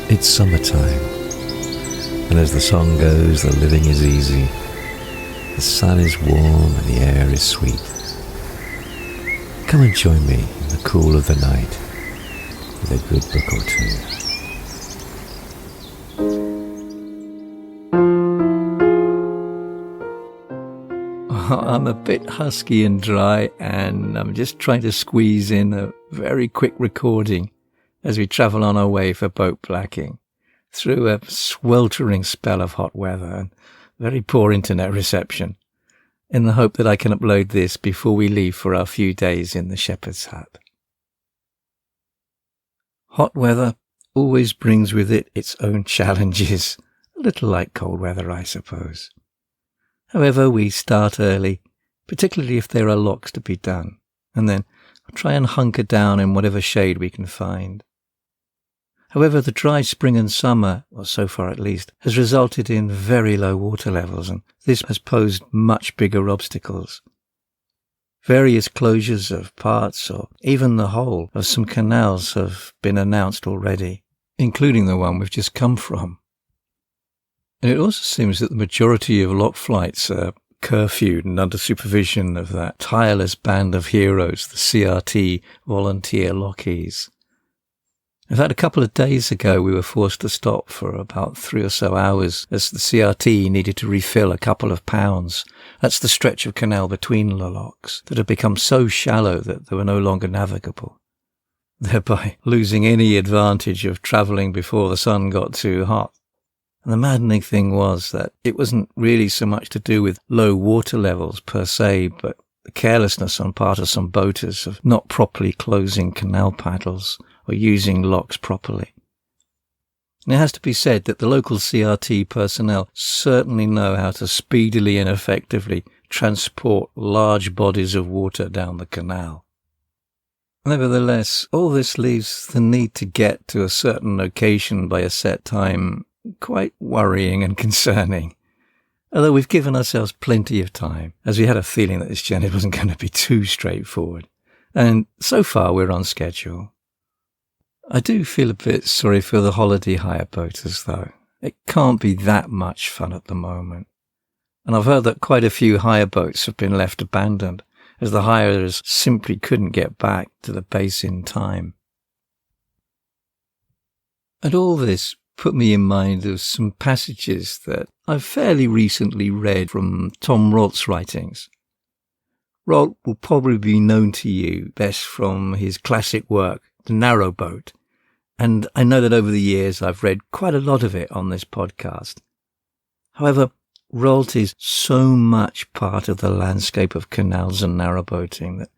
It's summertime, and as the song goes, the living is easy. The sun is warm and the air is sweet. Come and join me in the cool of the night with a good book or two. I'm a bit husky and dry, and I'm just trying to squeeze in a very quick recording as we travel on our way for boat blacking through a sweltering spell of hot weather and very poor internet reception, in the hope that I can upload this before we leave for our few days in the shepherd's hut. Hot weather always brings with it its own challenges, a little like cold weather, I suppose. However, we start early, particularly if there are locks to be done, and then try and hunker down in whatever shade we can find. However, the dry spring and summer, or so far at least, has resulted in very low water levels, and this has posed much bigger obstacles. Various closures of parts, or even the whole, of some canals have been announced already, including the one we've just come from. And it also seems that the majority of lock flights are curfewed and under supervision of that tireless band of heroes, the CRT volunteer lockies. In fact, a couple of days ago, we were forced to stop for about 3 or so hours as the CRT needed to refill a couple of pounds. That's the stretch of canal between the locks that had become so shallow that they were no longer navigable, thereby losing any advantage of travelling before the sun got too hot. And the maddening thing was that it wasn't really so much to do with low water levels per se, but the carelessness on part of some boaters of not properly closing canal paddles or using locks properly. And it has to be said that the local CRT personnel certainly know how to speedily and effectively transport large bodies of water down the canal. Nevertheless, all this leaves the need to get to a certain location by a set time quite worrying and concerning. Although we've given ourselves plenty of time, as we had a feeling that this journey wasn't going to be too straightforward. And so far we're on schedule. I do feel a bit sorry for the holiday hire boaters, though. It can't be that much fun at the moment. And I've heard that quite a few hire boats have been left abandoned, as the hirers simply couldn't get back to the base in time. And all this put me in mind of some passages that I've fairly recently read from Tom Rolt's writings. Rolt will probably be known to you best from his classic work, The Narrow Boat, and I know that over the years I've read quite a lot of it on this podcast. However, Rolt is so much part of the landscape of canals and narrowboating that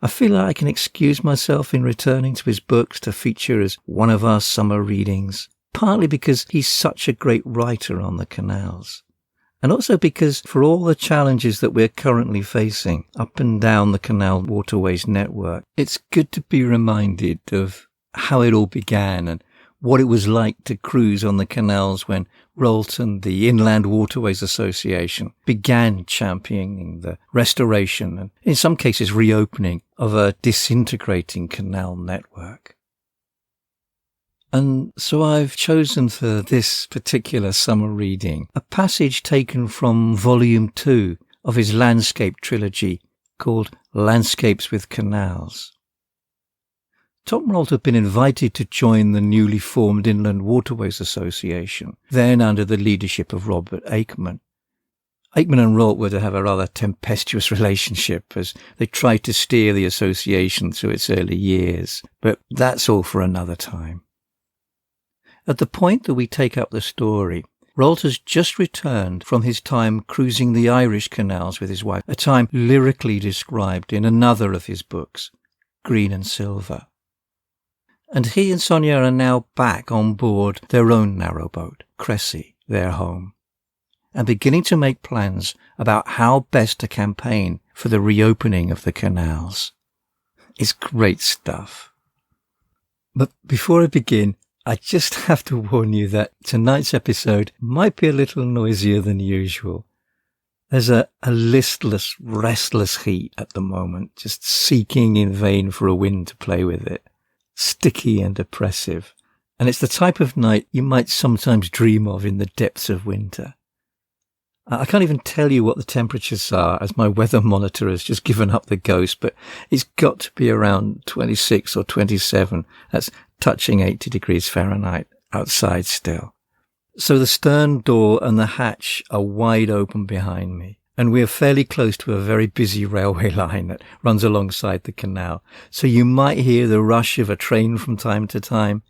I feel like I can excuse myself in returning to his books to feature as one of our summer readings, partly because he's such a great writer on the canals, and also because for all the challenges that we're currently facing up and down the canal waterways network, it's good to be reminded of how it all began and what it was like to cruise on the canals when Rolt and the Inland Waterways Association began championing the restoration and, in some cases, reopening of a disintegrating canal network. And so I've chosen for this particular summer reading a passage taken from Volume 2 of his landscape trilogy called Landscapes with Canals. Tom Rolt had been invited to join the newly formed Inland Waterways Association, then under the leadership of Robert Aikman. Aikman and Rolt were to have a rather tempestuous relationship as they tried to steer the association through its early years, but that's all for another time. At the point that we take up the story, Rolt has just returned from his time cruising the Irish canals with his wife, a time lyrically described in another of his books, Green and Silver. and he and Sonia are now back on board their own narrowboat, Cressy, their home, and beginning to make plans about how best to campaign for the reopening of the canals. It's great stuff. But before I begin, I just have to warn you that tonight's episode might be a little noisier than usual. There's a listless, restless heat at the moment, just seeking in vain for a wind to play with it. Sticky and oppressive. And it's the type of night you might sometimes dream of in the depths of winter. I can't even tell you what the temperatures are, as my weather monitor has just given up the ghost, but it's got to be around 26 or 27. That's touching 80 degrees Fahrenheit outside still. So the stern door and the hatch are wide open behind me, and we are fairly close to a very busy railway line that runs alongside the canal. So you might hear the rush of a train from time to time.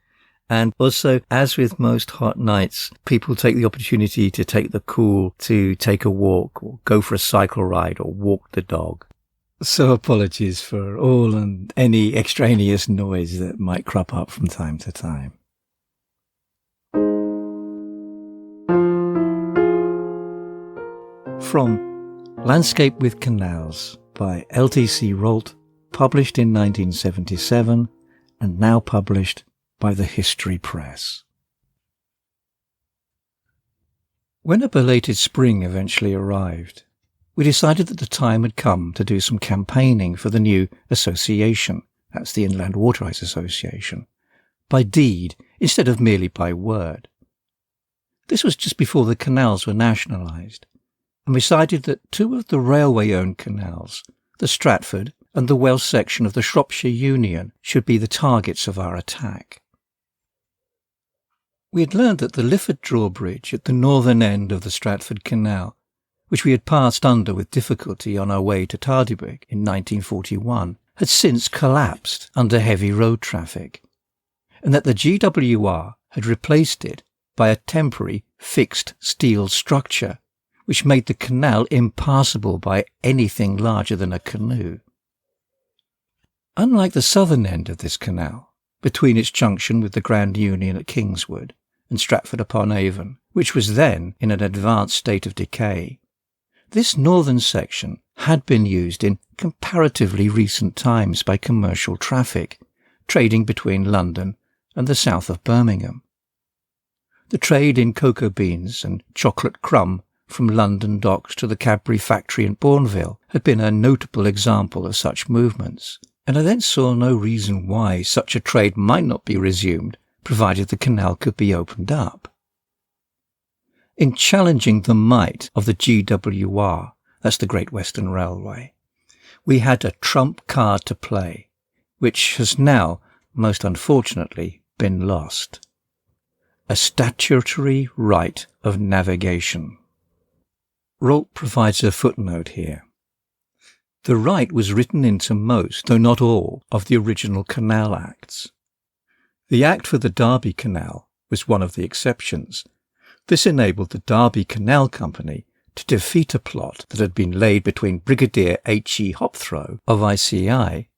And also, as with most hot nights, people take the opportunity to take the cool to take a walk or go for a cycle ride or walk the dog. So apologies for all and any extraneous noise that might crop up from time to time. From Landscape with Canals by L.T.C. Rolt, published in 1977 and now published by the History Press. When a belated spring eventually arrived, we decided that the time had come to do some campaigning for the new association, that's the Inland Waterways Association, by deed instead of merely by word. This was just before the canals were nationalised, and we decided that two of the railway-owned canals, the Stratford and the Welsh section of the Shropshire Union, should be the targets of our attack. We had learned that the Lifford drawbridge at the northern end of the Stratford Canal, which we had passed under with difficulty on our way to Tardybrig in 1941, had since collapsed under heavy road traffic, and that the GWR had replaced it by a temporary fixed steel structure, which made the canal impassable by anything larger than a canoe. Unlike the southern end of this canal, between its junction with the Grand Union at Kingswood and Stratford-upon-Avon, which was then in an advanced state of decay, this northern section had been used in comparatively recent times by commercial traffic, trading between London and the south of Birmingham. The trade in cocoa beans and chocolate crumb from London docks to the Cadbury factory in Bourneville had been a notable example of such movements, and I then saw no reason why such a trade might not be resumed, provided the canal could be opened up. In challenging the might of the GWR, that's the Great Western Railway, we had a trump card to play, which has now, most unfortunately, been lost. A statutory right of navigation. Rolt provides a footnote here. The right was written into most, though not all, of the original Canal Acts. The Act for the Derby Canal was one of the exceptions. This enabled the Derby Canal Company to defeat a plot that had been laid between Brigadier H.E. Hopthrow of ICI,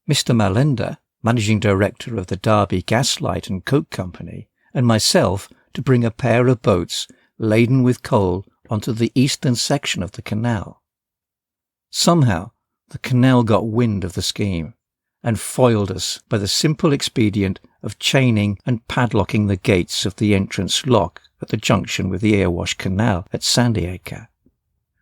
Mr. Malender, Managing Director of the Derby Gaslight and Coke Company, and myself to bring a pair of boats laden with coal onto the eastern section of the canal. Somehow, the canal got wind of the scheme and foiled us by the simple expedient of chaining and padlocking the gates of the entrance lock at the junction with the Erewash Canal at Sandyacre.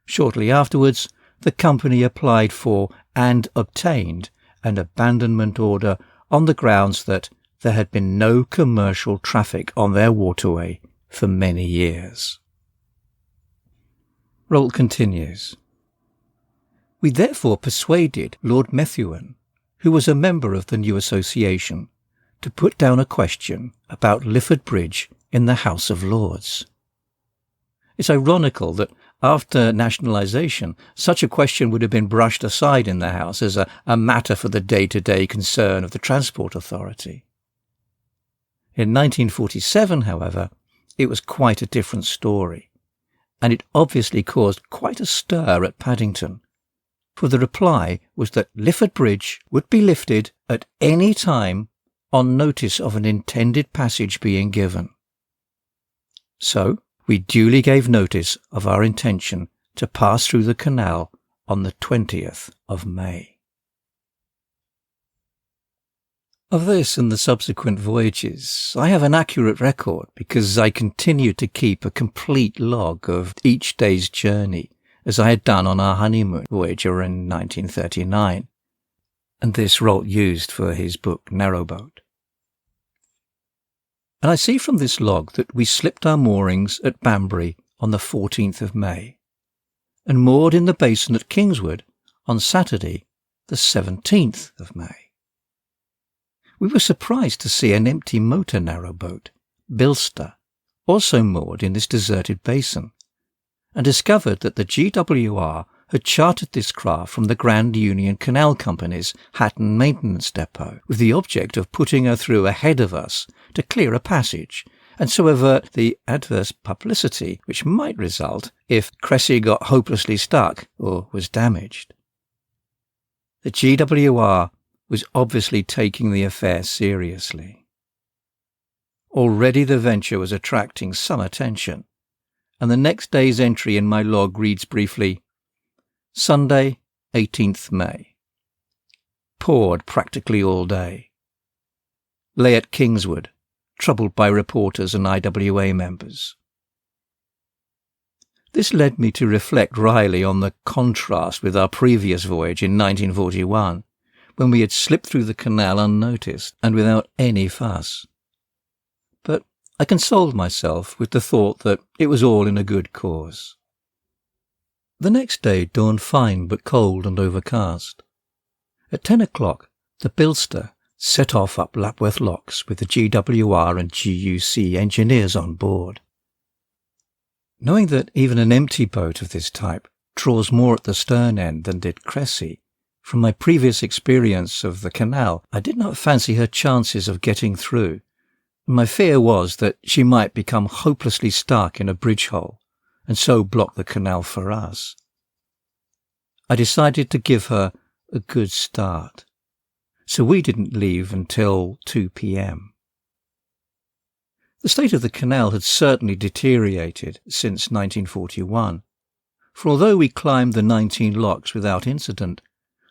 Shortly afterwards, the company applied for and obtained an abandonment order on the grounds that there had been no commercial traffic on their waterway for many years. Rolt continues. We therefore persuaded Lord Methuen, who was a member of the new association, to put down a question about Lifford Bridge in the House of Lords. It's ironical that after nationalisation, such a question would have been brushed aside in the House as a matter for the day-to-day concern of the Transport Authority. In 1947, however, it was quite a different story, and it obviously caused quite a stir at Paddington, for the reply was that Lifford Bridge would be lifted at any time on notice of an intended passage being given. So we duly gave notice of our intention to pass through the canal on the 20th of May. Of this and the subsequent voyages, I have an accurate record because I continued to keep a complete log of each day's journey, as I had done on our honeymoon voyage in 1939, and this Rolt used for his book Narrowboat. And I see from this log that we slipped our moorings at Banbury on the 14th of May, and moored in the basin at Kingswood on Saturday, the 17th of May. We were surprised to see an empty motor narrowboat, Bilster, also moored in this deserted basin, and discovered that the GWR had chartered this craft from the Grand Union Canal Company's Hatton Maintenance Depot, with the object of putting her through ahead of us to clear a passage, and so avert the adverse publicity which might result if Cressy got hopelessly stuck or was damaged. The GWR was obviously taking the affair seriously. Already the venture was attracting some attention, and the next day's entry in my log reads briefly, Sunday, 18th May. Poured practically all day. Lay at Kingswood, troubled by reporters and IWA members. This led me to reflect wryly on the contrast with our previous voyage in 1941, when we had slipped through the canal unnoticed and without any fuss. But I consoled myself with the thought that it was all in a good cause. The next day dawned fine but cold and overcast. At 10 o'clock, the Bilster set off up Lapworth Locks with the GWR and GUC engineers on board. Knowing that even an empty boat of this type draws more at the stern end than did Cressy, from my previous experience of the canal, I did not fancy her chances of getting through. My fear was that she might become hopelessly stuck in a bridge hole, and so block the canal for us. I decided to give her a good start, so we didn't leave until 2 p.m. The state of the canal had certainly deteriorated since 1941, for although we climbed the 19 locks without incident,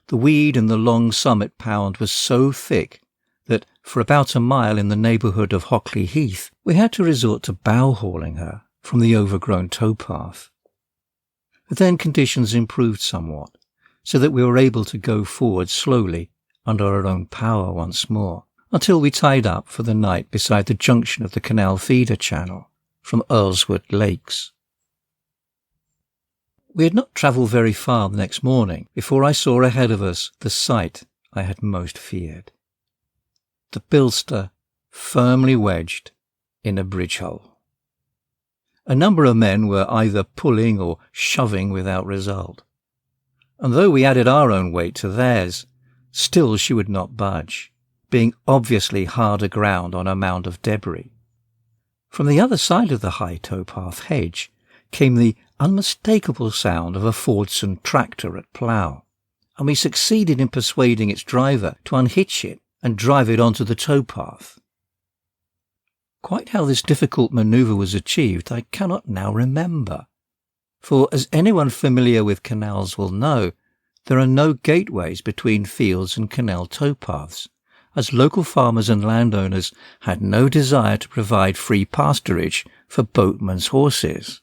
the weed in the long summit pound was so thick that for about a mile in the neighbourhood of Hockley Heath we had to resort to bow-hauling her from the overgrown towpath. But then conditions improved somewhat, so that we were able to go forward slowly under our own power once more, until we tied up for the night beside the junction of the canal feeder channel from Earlswood Lakes. We had not travelled very far the next morning before I saw ahead of us the sight I had most feared. The Bilster firmly wedged in a bridge hole. A number of men were either pulling or shoving without result, and though we added our own weight to theirs, still she would not budge, being obviously hard aground on a mound of debris. From the other side of the high towpath hedge came the unmistakable sound of a Fordson tractor at plough, and we succeeded in persuading its driver to unhitch it and drive it onto the towpath. Quite how this difficult manoeuvre was achieved I cannot now remember, for as anyone familiar with canals will know, there are no gateways between fields and canal towpaths, as local farmers and landowners had no desire to provide free pasturage for boatmen's horses.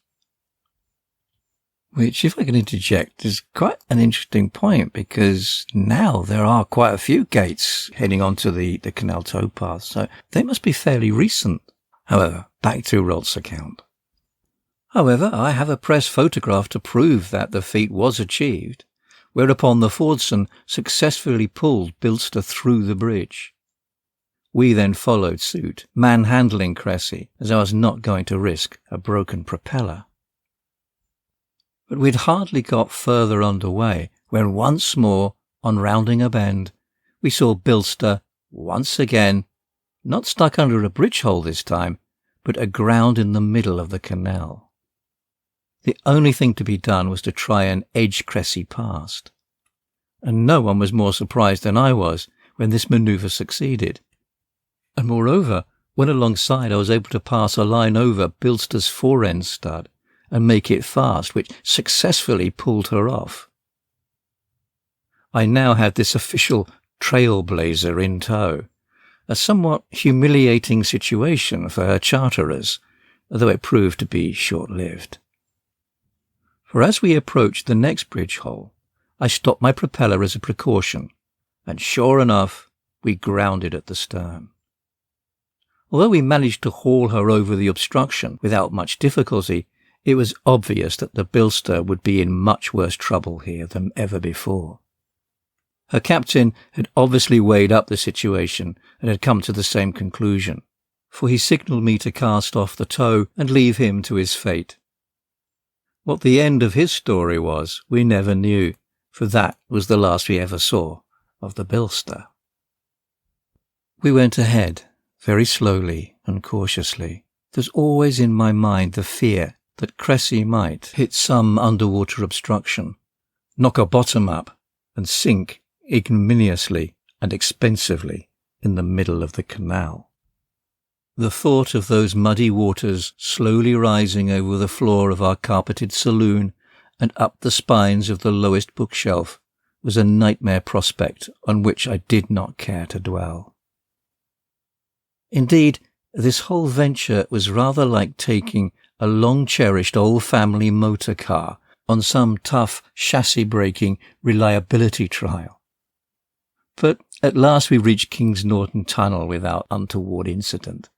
Which, if I can interject, is quite an interesting point, because now there are quite a few gates heading onto the canal towpath, so they must be fairly recent. However, back to Rolt's account. However, I have a press photograph to prove that the feat was achieved, whereupon the Fordson successfully pulled Bilster through the bridge. We then followed suit, manhandling Cressy, as I was not going to risk a broken propeller. But we'd hardly got further underway when once more, on rounding a bend, we saw Bilster once again, not stuck under a bridge hole this time, but aground in the middle of the canal. The only thing to be done was to try and edge Cressy past, and no one was more surprised than I was when this manoeuvre succeeded. And moreover, when alongside I was able to pass a line over Bilster's fore-end stud and make it fast, which successfully pulled her off. I now had this official trailblazer in tow, a somewhat humiliating situation for her charterers, though it proved to be short-lived. For as we approached the next bridge hole, I stopped my propeller as a precaution, and sure enough, we grounded at the stern. Although we managed to haul her over the obstruction without much difficulty, it was obvious that the Bilster would be in much worse trouble here than ever before. Her captain had obviously weighed up the situation and had come to the same conclusion, for he signalled me to cast off the tow and leave him to his fate. What the end of his story was, we never knew, for that was the last we ever saw of the Bilster. We went ahead, very slowly and cautiously. There's always in my mind the fear that Cressy might hit some underwater obstruction, knock her bottom up, and sink ignominiously and expensively in the middle of the canal. The thought of those muddy waters slowly rising over the floor of our carpeted saloon and up the spines of the lowest bookshelf was a nightmare prospect on which I did not care to dwell. Indeed, this whole venture was rather like taking a long-cherished old family motor car on some tough chassis-breaking reliability trial. But at last we reached King's Norton Tunnel without untoward incident.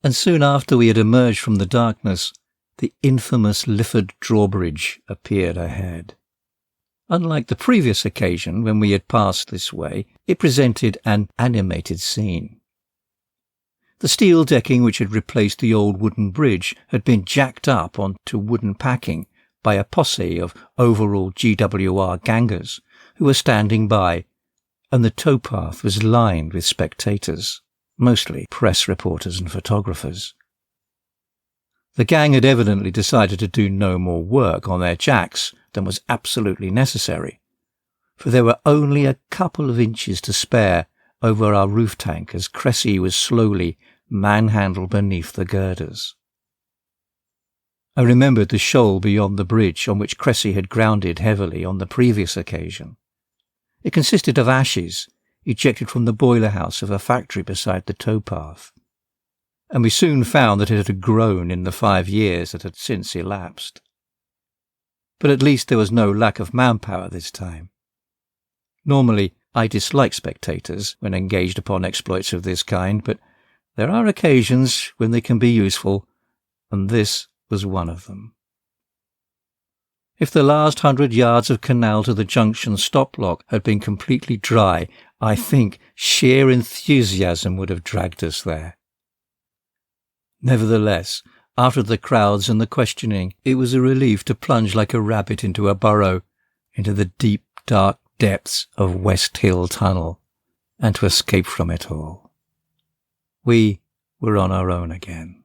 And soon after we had emerged from the darkness, the infamous Lifford drawbridge appeared ahead. Unlike the previous occasion when we had passed this way, it presented an animated scene. The steel decking which had replaced the old wooden bridge had been jacked up onto wooden packing by a posse of overall GWR gangers who were standing by, and the towpath was lined with spectators, mostly press reporters and photographers. The gang had evidently decided to do no more work on their jacks than was absolutely necessary, for there were only a couple of inches to spare over our roof tank as Cressy was slowly manhandled beneath the girders. I remembered the shoal beyond the bridge on which Cressy had grounded heavily on the previous occasion. It consisted of ashes ejected from the boiler house of a factory beside the towpath, and we soon found that it had grown in the 5 years that had since elapsed. But at least there was no lack of manpower this time. Normally, I dislike spectators when engaged upon exploits of this kind, but there are occasions when they can be useful, and this was one of them. If the last 100 yards of canal to the junction stop lock had been completely dry, I think sheer enthusiasm would have dragged us there. Nevertheless, after the crowds and the questioning, it was a relief to plunge like a rabbit into a burrow, into the deep, dark depths of West Hill Tunnel, and to escape from it all. We were on our own again.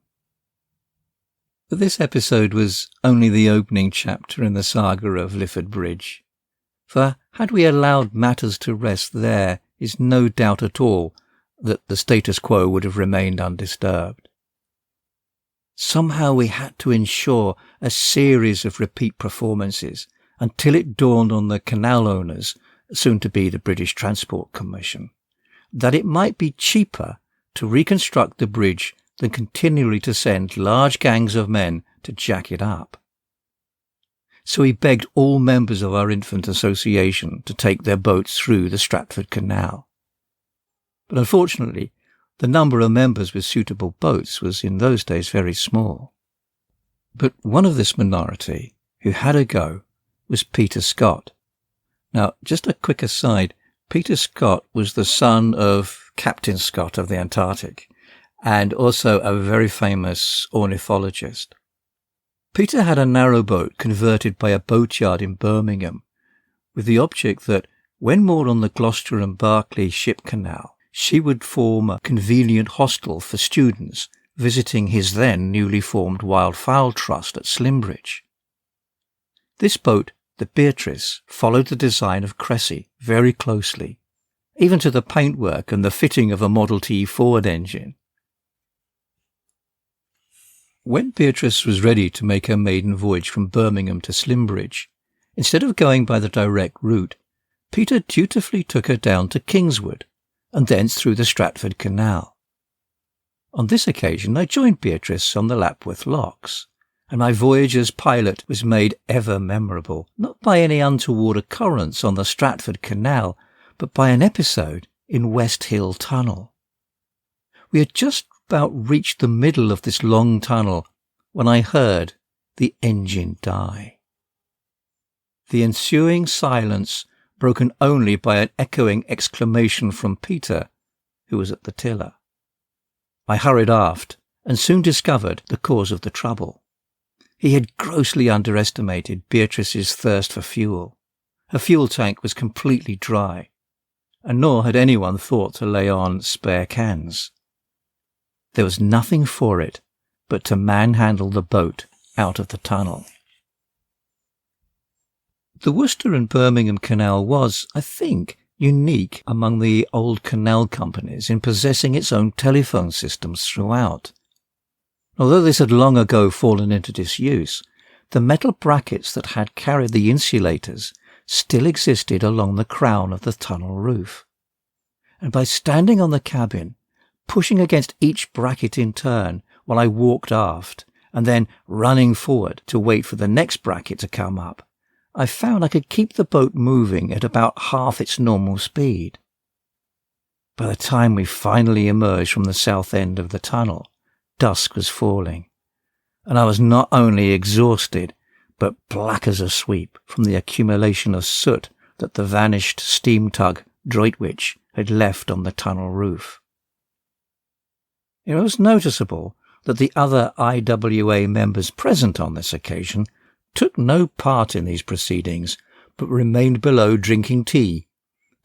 But this episode was only the opening chapter in the saga of Lifford Bridge, for had we allowed matters to rest there, is no doubt at all that the status quo would have remained undisturbed. Somehow we had to ensure a series of repeat performances until it dawned on the canal owners, soon to be the British Transport Commission, that it might be cheaper to reconstruct the bridge than continually to send large gangs of men to jack it up. So he begged all members of our infant association to take their boats through the Stratford Canal. But unfortunately, the number of members with suitable boats was in those days very small. But one of this minority who had a go was Peter Scott. Now, just a quick aside, Peter Scott was the son of Captain Scott of the Antarctic, and also a very famous ornithologist. Peter had a narrowboat converted by a boatyard in Birmingham, with the object that, when moored on the Gloucester and Berkeley ship canal, she would form a convenient hostel for students visiting his then newly formed Wildfowl Trust at Slimbridge. This boat, the Beatrice, followed the design of Cressy very closely, even to the paintwork and the fitting of a Model T Ford engine. When Beatrice was ready to make her maiden voyage from Birmingham to Slimbridge, instead of going by the direct route, Peter dutifully took her down to Kingswood, and thence through the Stratford Canal. On this occasion I joined Beatrice on the Lapworth locks, and my voyage as pilot was made ever memorable, not by any untoward occurrence on the Stratford Canal, but by an episode in West Hill Tunnel. We had just about reached the middle of this long tunnel when I heard the engine die. The ensuing silence broken only by an echoing exclamation from Peter, who was at the tiller. I hurried aft and soon discovered the cause of the trouble. He had grossly underestimated Beatrice's thirst for fuel. Her fuel tank was completely dry, and nor had anyone thought to lay on spare cans. There was nothing for it but to manhandle the boat out of the tunnel. The Worcester and Birmingham Canal was, I think, unique among the old canal companies in possessing its own telephone systems throughout. Although this had long ago fallen into disuse, the metal brackets that had carried the insulators still existed along the crown of the tunnel roof. And by standing on the cabin, pushing against each bracket in turn while I walked aft, and then running forward to wait for the next bracket to come up, I found I could keep the boat moving at about half its normal speed. By the time we finally emerged from the south end of the tunnel, dusk was falling, and I was not only exhausted, but black as a sweep from the accumulation of soot that the vanished steam tug Droitwich had left on the tunnel roof. It was noticeable that the other IWA members present on this occasion took no part in these proceedings, but remained below drinking tea,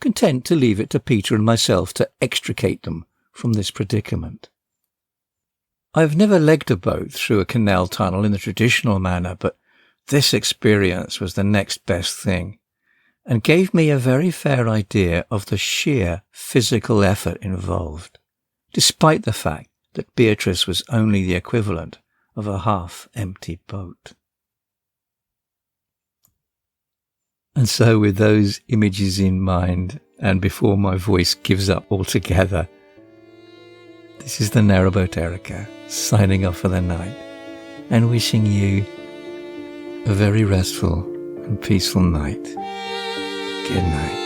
content to leave it to Peter and myself to extricate them from this predicament. I have never legged a boat through a canal tunnel in the traditional manner, but this experience was the next best thing, and gave me a very fair idea of the sheer physical effort involved, despite the fact that Beatrice was only the equivalent of a half-empty boat. And so with those images in mind, and before my voice gives up altogether, this is the Narrowboat Erica signing off for the night and wishing you a very restful and peaceful night. Good night.